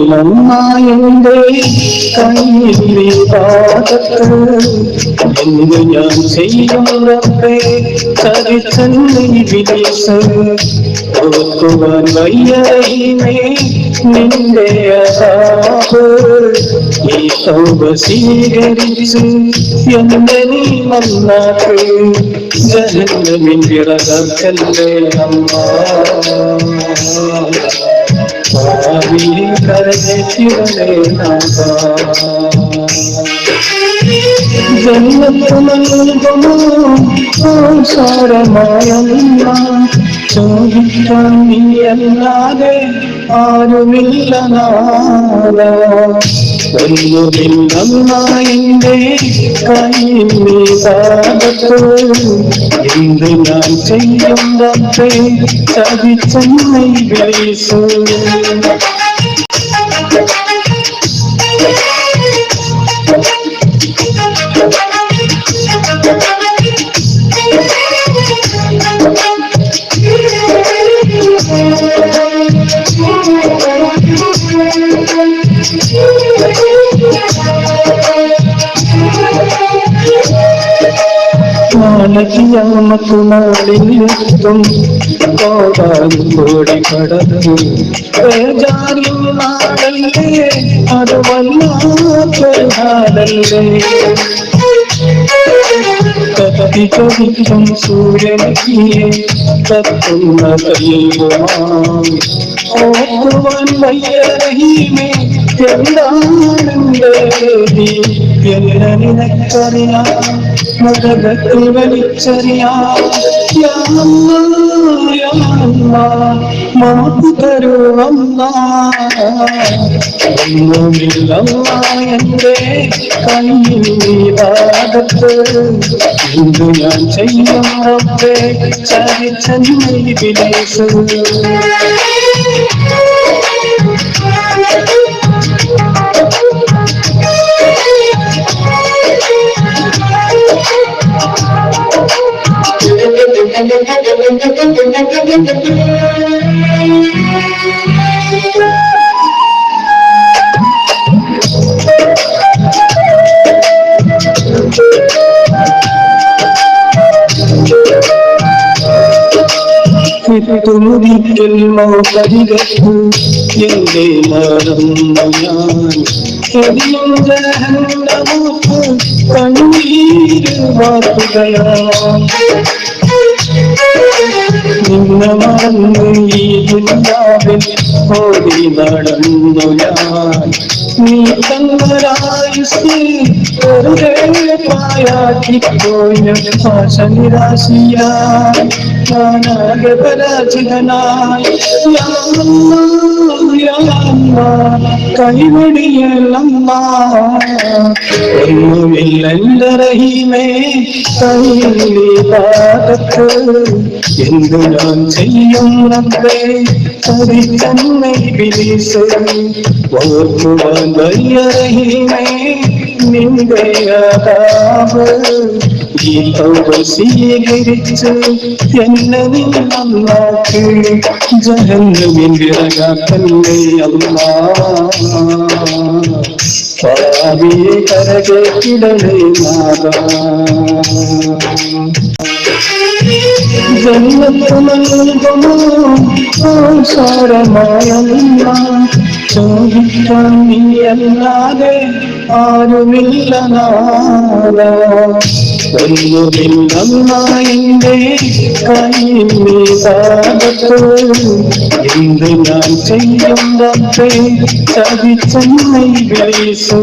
ഒന്നുമില്ലെന്നായെന്റെ കയ്യിലെ പാദത്ത് എന്ത് ഞാൻ ചെയ്യുന്നപ്പേ ചരിച്ചെന്നെ വിളിച്ച് ഓർക്കുവാൻ വയ്യറിയുമേ നിന്റെ അതാപ് ഈ സൗഭ സ്വീകരിച്ച് എന്നെ നീ നന്നാക്ക് ജഹന്നമിൻ വിറകല്ലേ അമ്മ ജന്മത്തു നൽകുമോ സാരമായല്ല ചോദിക്കാൻ നീയല്ലാതെ ആരുമില്ല നാള ഒന്നുമില്ലെന്നായെന്റെ കയ്യിൽ നീ പാദത്ത് എന്ത് ഞാൻ ചെയ്യുന്നപ്പേ ചതിച്ചെന്നെ വിളിച്ചു ിലെത്തും കോടാനും കോടി കടന്നു പേജാരിൻ നാടല്ലേ അത് വല്ലാത്തല്ലേ കത്തി ചൊരിക്കും സൂര്യനെ കത്തുന്ന കയ്യുമാം ഓർക്കുവാൻ വയ്യറിയുമേ എന്താണെന്റെ എന്നെ നിനക്കറിയാം മകത്തിൽ വലിച്ചറിയാം മാപ്പ് തരുവല്ല ഒന്നുമില്ലല്ല എന്റെ കയ്യിൽ നീതാകത്ത് എന്ത് ഞാൻ ചെയ്യുന്നപ്പേ ചരിച്ചെന്നെ വിളിച്ചു ൊരിക്കൽ മൗകരികത്തു എന്റെ മറന്നു ഞാൻ എരിയും ജഹന്നമൂത്ത് കണ്ണീര് വാർക്കുകയാണ് നിന്നെ മറന്നു ഈ ദുനിയാവിൽ ഓടി നടന്നു ഞാൻ നീ തന്നരായുസ് വെറുതെ പായാക്കിപ്പോയ ആശ നിരാശിയായി ഞാനാകെ പരാജിതനായി കൈവടിയല്ലമ്മ ഒന്നുമില്ലെന്റെ റഹീമേ കൈയിലെ പാദത്ത് എന്തു ഞാൻ ചെയ്യുന്നേ ചതിച്ചെന്നെ വിളിച്ച് ഓർക്കുവാൻ വയ്യ റഹീമേ നിന്റെ അതാപ് ഈ തൗബ സ്വീകരിച്ച് എന്നെ നീ നന്നാക്ക് ജഹന്നമിൻ വിറകാക്കല്ലേ അല്ലാ പാപിയെ കരകേറ്റിടണേ നാഥാ ജന്മത്തു നൽകുമോ സാരമായല്ല ചോദിക്കാൻ നീയല്ലാതെ ആരുമില്ല നാള ഒന്നുമില്ലെന്നായെന്റെ കയ്യിൽ നീ പാദത്ത് എന്ത് ഞാൻ ചെയ്യുന്നപ്പേ ചതിച്ചെന്നെ വിളിച്ചു